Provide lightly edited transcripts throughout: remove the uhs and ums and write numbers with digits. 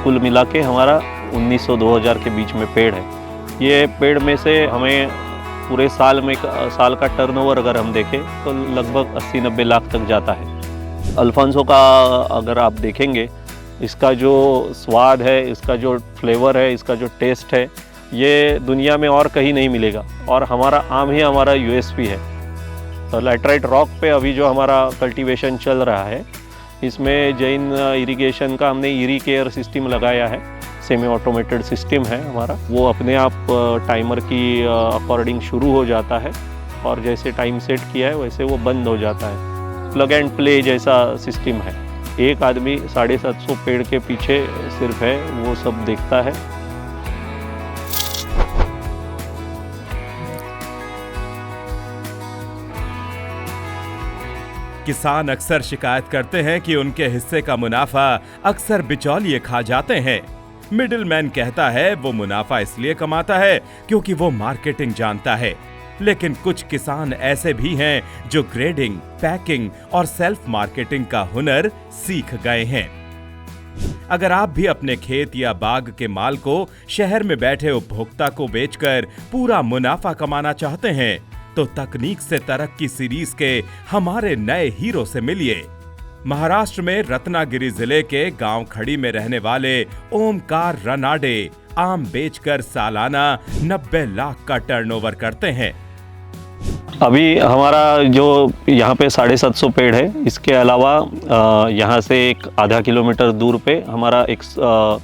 कुल मिला के हमारा 1900-2000 के बीच में पेड़ है। ये पेड़ में से हमें पूरे साल में साल का टर्नओवर अगर हम देखें तो लगभग 80-90 लाख तक जाता है। अल्फांसो का अगर आप देखेंगे, इसका जो स्वाद है, इसका जो फ्लेवर है, इसका जो टेस्ट है, ये दुनिया में और कहीं नहीं मिलेगा। और हमारा आम ही हमारा यूएसपी है। तो लैटराइट रॉक पे अभी जो हमारा कल्टीवेशन चल रहा है, इसमें जैन इरिगेशन का हमने इरी केयर सिस्टम लगाया है। सेमी ऑटोमेटेड सिस्टम है हमारा, वो अपने आप टाइमर की अकॉर्डिंग शुरू हो जाता है और जैसे टाइम सेट किया है वैसे वो बंद हो जाता है। प्लग एंड प्ले जैसा सिस्टम है। एक आदमी 750 पेड़ के पीछे सिर्फ है, वो सब देखता है। किसान अक्सर शिकायत करते हैं कि उनके हिस्से का मुनाफा अक्सर बिचौलिए खा जाते हैं। मिडिलमैन कहता है वो मुनाफा इसलिए कमाता है क्योंकि वो मार्केटिंग जानता है। लेकिन कुछ किसान ऐसे भी हैं जो ग्रेडिंग, पैकिंग और सेल्फ मार्केटिंग का हुनर सीख गए हैं। अगर आप भी अपने खेत या बाग के माल को शहर में बैठे उपभोक्ता को बेचकर पूरा मुनाफा कमाना चाहते हैं तो तकनीक से तरक्की सीरीज के हमारे नए हीरो से मिलिए। महाराष्ट्र में रत्नागिरी जिले के गांव खड़ी में रहने वाले ओमकार रनाडे आम बेचकर सालाना 90 लाख का टर्नओवर करते हैं। अभी हमारा जो यहाँ पे 750 पेड़ है, इसके अलावा यहाँ से एक आधा किलोमीटर दूर पे हमारा एक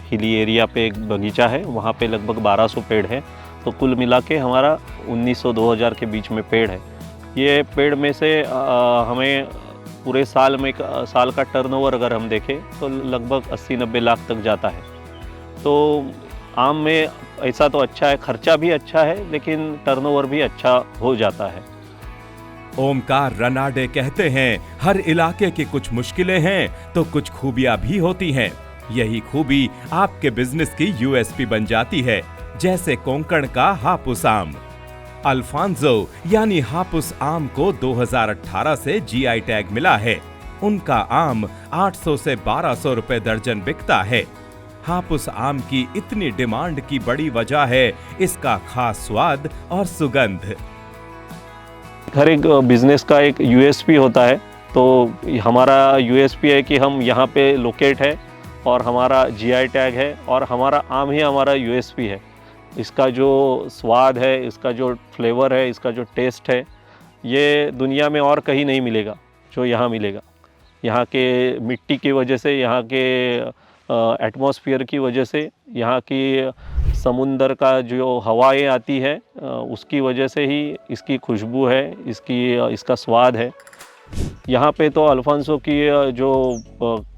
हिली एरिया पे एक बगीचा है, वहाँ पे लगभग 1200 पेड़ है। तो कुल मिला के हमारा 1900-2000 के बीच में पेड़ है। ये पेड़ में से हमें पूरे साल में साल का टर्नओवर अगर हम देखें तो लगभग 80-90 लाख तक जाता है। तो आम में ऐसा तो अच्छा है, खर्चा भी अच्छा है, लेकिन टर्नओवर भी अच्छा हो जाता है। ओमकार रनाडे कहते हैं, हर इलाके की कुछ मुश्किलें हैं तो कुछ खूबियां भी होती हैं। यही खूबी आपके बिजनेस की यूएसपी बन जाती है, जैसे कोंकण का हापुस आम। अल्फांसो यानी हापुस आम को 2018 से जीआई टैग मिला है। उनका आम 800 से 1200 रुपए दर्जन बिकता है। हापुस आम की इतनी डिमांड की बड़ी वजह है इसका खास स्वाद और सुगंध। हर एक बिजनेस का एक यूएसपी होता है, तो हमारा यूएसपी है कि हम यहाँ पे लोकेट है और हमारा जीआई टैग है और हमारा आम ही हमारा यूएसपी है। इसका जो स्वाद है, इसका जो फ्लेवर है, इसका जो टेस्ट है, ये दुनिया में और कहीं नहीं मिलेगा जो यहाँ मिलेगा। यहाँ के मिट्टी की वजह से, यहाँ के एटमॉस्फेयर की वजह से, यहाँ की समुंदर का जो हवाएं आती है उसकी वजह से ही इसकी खुशबू है, इसका स्वाद है। यहाँ पे तो अल्फांसो की जो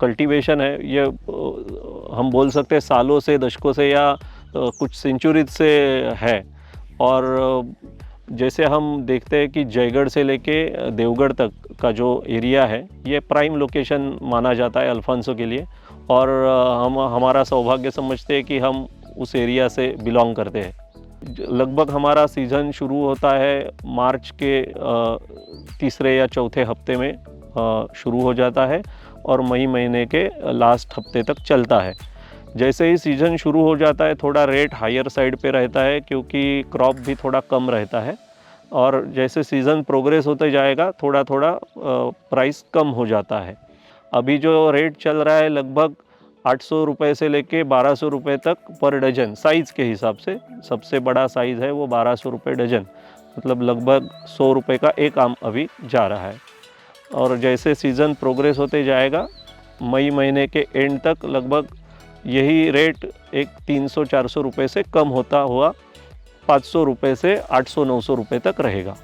कल्टीवेशन है, ये हम बोल सकते हैं सालों से, दशकों से या कुछ सेंचुरीज से है। और जैसे हम देखते हैं कि जयगढ़ से लेके देवगढ़ तक का जो एरिया है, ये प्राइम लोकेशन माना जाता है अल्फांसो के लिए। और हमारा सौभाग्य समझते हैं कि हम उस एरिया से बिलोंग करते हैं। लगभग हमारा सीज़न शुरू होता है मार्च के तीसरे या चौथे हफ्ते में शुरू हो जाता है और मई महीने के लास्ट हफ्ते तक चलता है। जैसे ही सीज़न शुरू हो जाता है, थोड़ा रेट हायर साइड पे रहता है क्योंकि क्रॉप भी थोड़ा कम रहता है। और जैसे सीज़न प्रोग्रेस होते जाएगा, थोड़ा थोड़ा प्राइस कम हो जाता है। अभी जो रेट चल रहा है लगभग 800 रुपये से लेके 1200 रुपये तक पर डजन, साइज़ के हिसाब से। सबसे बड़ा साइज़ है वो 1200 रुपये डजन, मतलब लगभग 100 रुपये का एक आम अभी जा रहा है। और जैसे सीज़न प्रोग्रेस होते जाएगा, मई महीने के एंड तक लगभग यही रेट एक 300-400 रुपये से कम होता हुआ 500 रुपये से 800-900 रुपये तक रहेगा।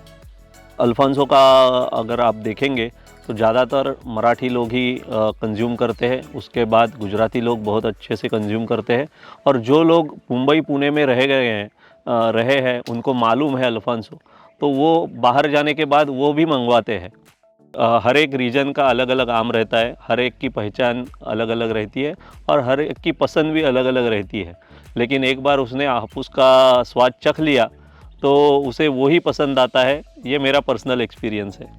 अल्फांसो का अगर आप देखेंगे तो ज़्यादातर मराठी लोग ही कंज्यूम करते हैं, उसके बाद गुजराती लोग बहुत अच्छे से कंज्यूम करते हैं। और जो लोग मुंबई पुणे में रहे हैं उनको मालूम है अल्फांसो, तो वो बाहर जाने के बाद वो भी मंगवाते हैं। हर एक रीजन का अलग अलग आम रहता है, हर एक की पहचान अलग अलग रहती है और हर एक की पसंद भी अलग अलग रहती है। लेकिन एक बार उसने हापुस का स्वाद चख लिया तो उसे वही पसंद आता है। ये मेरा पर्सनल एक्सपीरियंस है।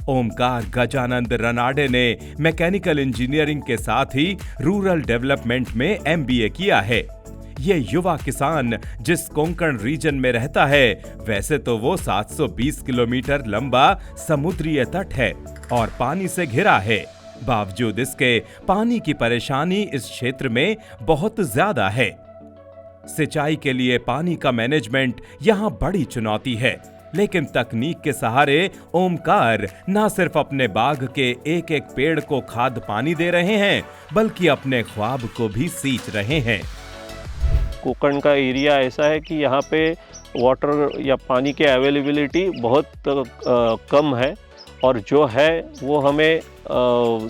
ओमकार गजानंद रनाडे ने मैकेनिकल इंजीनियरिंग के साथ ही रूरल डेवलपमेंट में एमबीए किया है। ये युवा किसान जिस कोंकण रीजन में रहता है, वैसे तो वो 720 किलोमीटर लंबा समुद्रीय तट है और पानी से घिरा है। बावजूद इसके पानी की परेशानी इस क्षेत्र में बहुत ज्यादा है। सिंचाई के लिए पानी का मैनेजमेंट यहाँ बड़ी चुनौती है, लेकिन तकनीक के सहारे ओमकार न सिर्फ अपने बाग के एक एक पेड़ को खाद पानी दे रहे हैं, बल्कि अपने ख्वाब को भी सींच रहे हैं। कोंकण का एरिया ऐसा है कि यहाँ पे वाटर या पानी की अवेलेबिलिटी बहुत कम है, और जो है वो हमें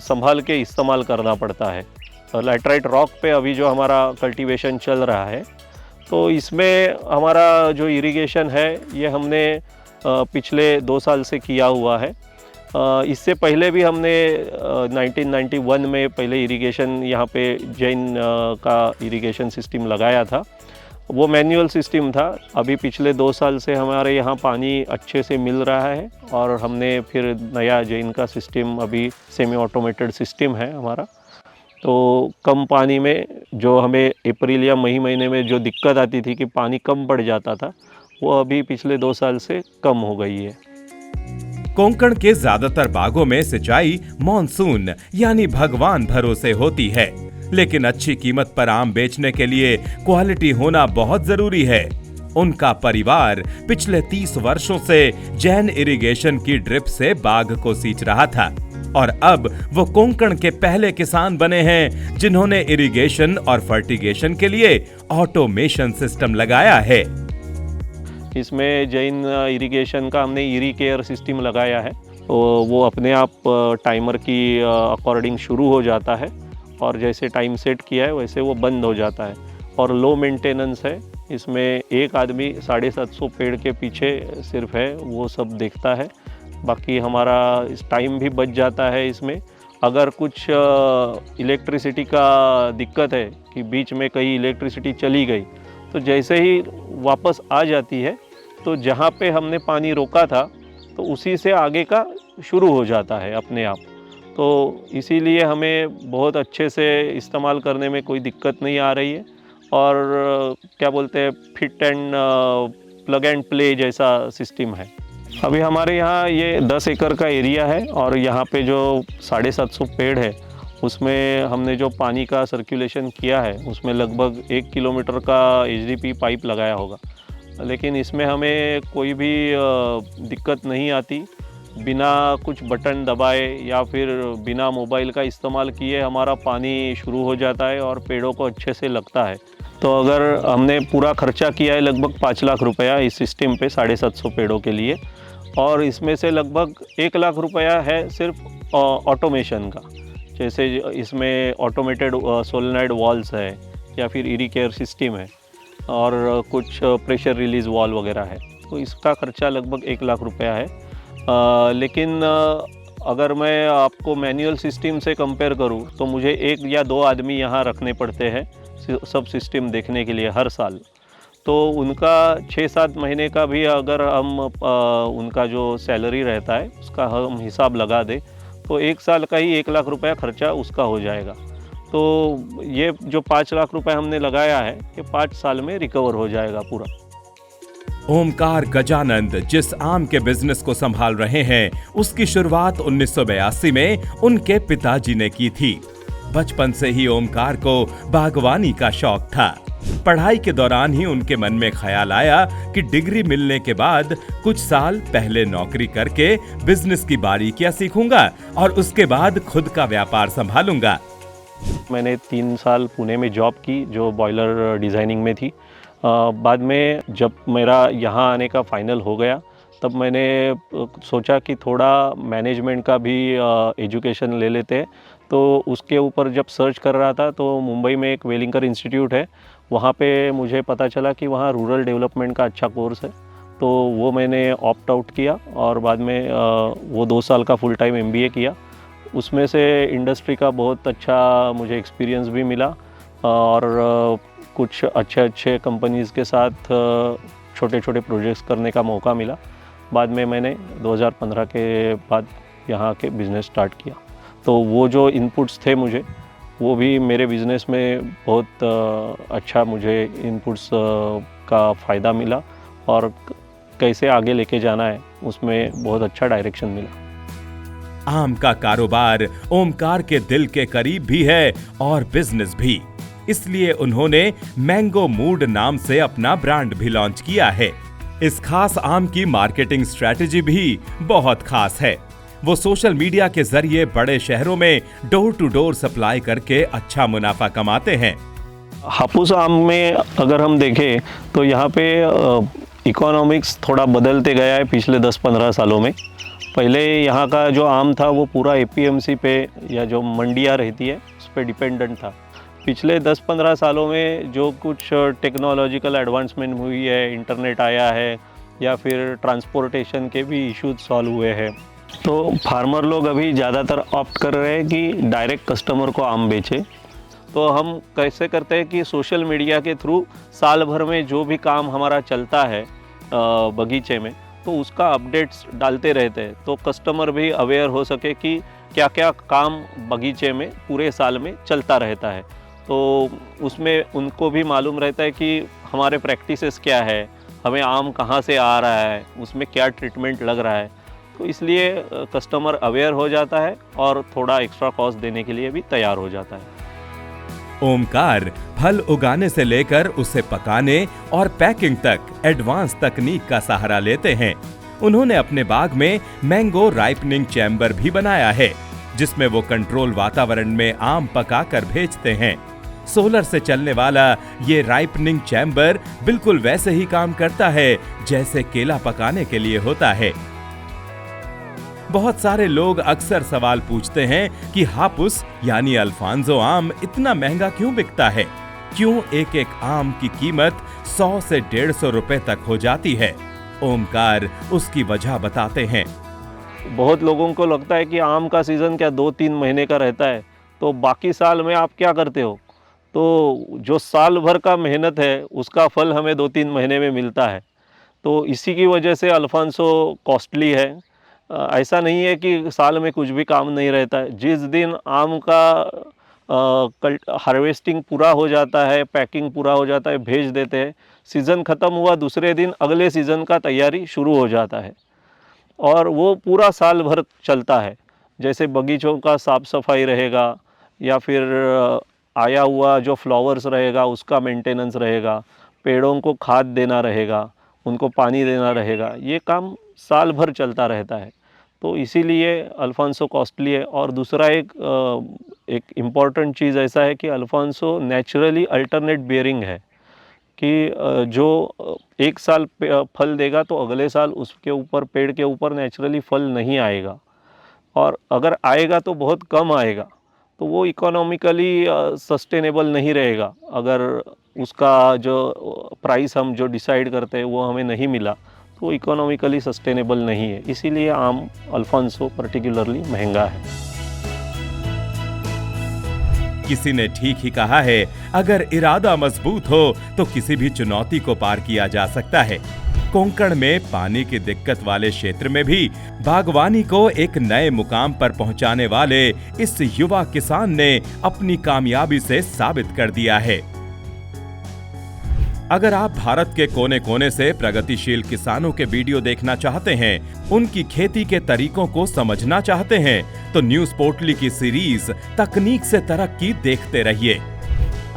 संभाल के इस्तेमाल करना पड़ता है। लैटराइट रॉक पे अभी जो हमारा कल्टीवेशन चल रहा है, तो इसमें हमारा जो इरिगेशन है ये हमने पिछले 2 साल से किया हुआ है। इससे पहले भी हमने 1991 में पहले इरिगेशन यहाँ पे जैन का इरिगेशन सिस्टम लगाया था। वो मैनुअल सिस्टम था। अभी पिछले 2 साल से हमारे यहाँ पानी अच्छे से मिल रहा है, और हमने फिर नया जैन का सिस्टम, अभी सेमी ऑटोमेटेड सिस्टम है हमारा। तो कम पानी में जो हमें अप्रैल या मई महीने में जो दिक्कत आती थी कि पानी कम पड़ जाता था, वो अभी पिछले 2 साल से कम हो गई है। कोंकण के ज्यादातर बागों में सिंचाई मॉनसून यानी भगवान भरोसे होती है, लेकिन अच्छी कीमत पर आम बेचने के लिए क्वालिटी होना बहुत जरूरी है। उनका परिवार पिछले 30 वर्षों से जैन इरिगेशन की ड्रिप से बाग को सींच रहा था, और अब वो कोंकण के पहले किसान बने हैं जिन्होंने इरिगेशन और फर्टिगेशन के लिए ऑटोमेशन सिस्टम लगाया है। इसमें जैन इरिगेशन का हमने इरी केयर सिस्टम लगाया है, तो वो अपने आप टाइमर की अकॉर्डिंग शुरू हो जाता है, और जैसे टाइम सेट किया है वैसे वो बंद हो जाता है, और लो मेंटेनेंस है। इसमें एक आदमी 750 पेड़ के पीछे सिर्फ है, वो सब देखता है। बाकी हमारा इस टाइम भी बच जाता है। इसमें अगर कुछ इलेक्ट्रिसिटी का दिक्कत है कि बीच में कहीं इलेक्ट्रिसिटी चली गई, तो जैसे ही वापस आ जाती है, तो जहाँ पे हमने पानी रोका था तो उसी से आगे का शुरू हो जाता है अपने आप। तो इसीलिए हमें बहुत अच्छे से इस्तेमाल करने में कोई दिक्कत नहीं आ रही है, और क्या बोलते हैं, fit and plug and play जैसा सिस्टम है। अभी हमारे यहाँ ये 10 एकड़ का एरिया है, और यहाँ पे जो 750 पेड़ है उसमें हमने जो पानी का सर्कुलेशन किया है उसमें लगभग 1 किलोमीटर का एचडीपी पाइप लगाया होगा। लेकिन इसमें हमें कोई भी दिक्कत नहीं आती। बिना कुछ बटन दबाए या फिर बिना मोबाइल का इस्तेमाल किए हमारा पानी शुरू हो जाता है और पेड़ों को अच्छे से लगता है। तो अगर हमने पूरा खर्चा किया है लगभग 5 लाख रुपया इस सिस्टम पे 750 पेड़ों के लिए, और इसमें से लगभग 1 लाख रुपया है सिर्फ ऑटोमेशन का। जैसे इसमें ऑटोमेटेड सोलेनॉइड वॉल्स है, या फिर इरी केयर सिस्टम है, और कुछ प्रेशर रिलीज वॉल वगैरह है। तो इसका खर्चा लगभग 1 लाख रुपया है। लेकिन अगर मैं आपको मैनुअल सिस्टम से कंपेयर करूं तो मुझे 1 या 2 आदमी यहाँ रखने पड़ते हैं सब सिस्टम देखने के लिए हर साल। तो उनका 6-7 महीने का भी अगर हम उनका जो सैलरी रहता है उसका हम हिसाब लगा दें, तो 1 साल का ही 1 लाख रुपया खर्चा उसका हो जाएगा। तो ये जो 5 लाख रुपया हमने लगाया है, ये 5 साल में रिकवर हो जाएगा पूरा। ओमकार गजानंद जिस आम के बिजनेस को संभाल रहे हैं, उसकी शुरुआत 1982 में उनके पिताजी ने की थी। बचपन से ही ओमकार को बागवानी का शौक था। पढ़ाई के दौरान ही उनके मन में ख्याल आया कि डिग्री मिलने के बाद कुछ साल पहले नौकरी करके बिजनेस की बारीकियां सीखूंगा और उसके बाद खुद का व्यापार संभालूंगा। मैंने 3 साल पुणे में जॉब की जो बॉयलर डिज़ाइनिंग में थी। बाद में जब मेरा यहाँ आने का फाइनल हो गया, तब मैंने सोचा कि थोड़ा मैनेजमेंट का भी एजुकेशन ले लेते हैं। तो उसके ऊपर जब सर्च कर रहा था तो मुंबई में एक वेलिंकर इंस्टीट्यूट है, वहाँ पे मुझे पता चला कि वहाँ रूरल डेवलपमेंट का अच्छा कोर्स है। तो वो मैंने ऑप्ट आउट किया, और बाद में वो 2 साल का फुल टाइम MBA किया। उसमें से इंडस्ट्री का बहुत अच्छा मुझे एक्सपीरियंस भी मिला, और कुछ अच्छे कंपनीज़ के साथ छोटे छोटे प्रोजेक्ट्स करने का मौका मिला। बाद में मैंने 2015 के बाद यहाँ के बिज़नेस स्टार्ट किया। तो वो जो इनपुट्स थे मुझे, वो भी मेरे बिज़नेस में बहुत अच्छा मुझे इनपुट्स का फ़ायदा मिला और कैसे आगे लेके जाना है उसमें बहुत अच्छा डायरेक्शन मिला। आम का कारोबार ओमकार के दिल के करीब भी है और बिजनेस भी, इसलिए उन्होंने मैंगो मूड नाम से अपना ब्रांड भी लॉन्च किया है। इस खास आम की मार्केटिंग स्ट्रैटेजी भी बहुत खास है। वो सोशल मीडिया के जरिए बड़े शहरों में डोर टू डोर सप्लाई करके अच्छा मुनाफा कमाते हैं। हापुस आम में अगर हम देखें तो यहाँ पे इकोनॉमिक्स थोड़ा बदलते गया है पिछले 10-15 सालों में। पहले यहाँ का जो आम था वो पूरा एपीएमसी पे या जो मंडियाँ रहती है उस पर डिपेंडेंट था। पिछले 10-15 सालों में जो कुछ टेक्नोलॉजिकल एडवांसमेंट हुई है, इंटरनेट आया है या फिर ट्रांसपोर्टेशन के भी इश्यूज सॉल्व हुए हैं, तो फार्मर लोग अभी ज़्यादातर ऑप्ट कर रहे हैं कि डायरेक्ट कस्टमर को आम बेचें। तो हम कैसे करते हैं कि सोशल मीडिया के थ्रू साल भर में जो भी काम हमारा चलता है बगीचे में, तो उसका अपडेट्स डालते रहते हैं, तो कस्टमर भी अवेयर हो सके कि क्या क्या काम बगीचे में पूरे साल में चलता रहता है। तो उसमें उनको भी मालूम रहता है कि हमारे प्रैक्टिसेस क्या है, हमें आम कहाँ से आ रहा है, उसमें क्या ट्रीटमेंट लग रहा है। तो इसलिए कस्टमर अवेयर हो जाता है और थोड़ा एक्स्ट्रा कॉस्ट देने के लिए भी तैयार हो जाता है। ओमकार फल उगाने से लेकर उसे पकाने और पैकिंग तक एडवांस तकनीक का सहारा लेते हैं। उन्होंने अपने बाग में मैंगो राइपनिंग चैम्बर भी बनाया है, जिसमें वो कंट्रोल वातावरण में आम पकाकर भेजते हैं। सोलर से चलने वाला ये राइपनिंग चैम्बर बिल्कुल वैसे ही काम करता है जैसे केला पकाने के लिए होता है। बहुत सारे लोग अक्सर सवाल पूछते हैं कि हापुस यानी अल्फांसो आम इतना महंगा क्यों बिकता है? क्यों एक एक आम की कीमत 100 से 150 रुपए तक हो जाती है? ओमकार उसकी वजह बताते हैं। बहुत लोगों को लगता है कि आम का सीज़न क्या 2-3 महीने का रहता है, तो बाकी साल में आप क्या करते हो? तो जो साल भर का मेहनत है उसका फल हमें 2-3 महीने में मिलता है। तो इसी की वजह से अल्फांसो कॉस्टली है। ऐसा नहीं है कि साल में कुछ भी काम नहीं रहता है। जिस दिन आम का हार्वेस्टिंग पूरा हो जाता है, पैकिंग पूरा हो जाता है, भेज देते हैं, सीज़न ख़त्म हुआ दूसरे दिन अगले सीज़न का तैयारी शुरू हो जाता है और वो पूरा साल भर चलता है। जैसे बगीचों का साफ़ सफाई रहेगा या फिर आया हुआ जो फ्लावर्स रहेगा उसका मेंटेनेंस रहेगा, पेड़ों को खाद देना रहेगा, उनको पानी देना रहेगा, ये काम साल भर चलता रहता है। तो इसीलिए अल्फांसो कॉस्टली है। और दूसरा एक इम्पॉर्टेंट चीज़ ऐसा है कि अल्फांसो नेचुरली अल्टरनेट बेयरिंग है कि जो एक साल फल देगा तो अगले साल उसके ऊपर पेड़ के ऊपर नेचुरली फल नहीं आएगा, और अगर आएगा तो बहुत कम आएगा, तो वो इकोनॉमिकली सस्टेनेबल नहीं रहेगा। अगर उसका जो प्राइस हम जो डिसाइड करते हैं वो हमें नहीं मिला तो इकोनॉमिकली सस्टेनेबल नहीं है। इसीलिए आम अल्फांसो पर्टिकुलरली महंगा है। किसी ने ठीक ही कहा है, अगर इरादा मजबूत हो तो किसी भी चुनौती को पार किया जा सकता है। कोंकण में पानी की दिक्कत वाले क्षेत्र में भी बागवानी को एक नए मुकाम पर पहुंचाने वाले इस युवा किसान ने अपनी कामयाबी से साबित कर दिया है। अगर आप भारत के कोने कोने से प्रगतिशील किसानों के वीडियो देखना चाहते हैं, उनकी खेती के तरीकों को समझना चाहते हैं, तो न्यूज़ पोर्टली की सीरीज तकनीक से तरक्की देखते रहिए।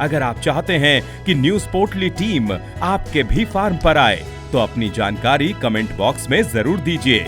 अगर आप चाहते हैं कि न्यूज़ पोर्टली टीम आपके भी फार्म पर आए, तो अपनी जानकारी कमेंट बॉक्स में जरूर दीजिए।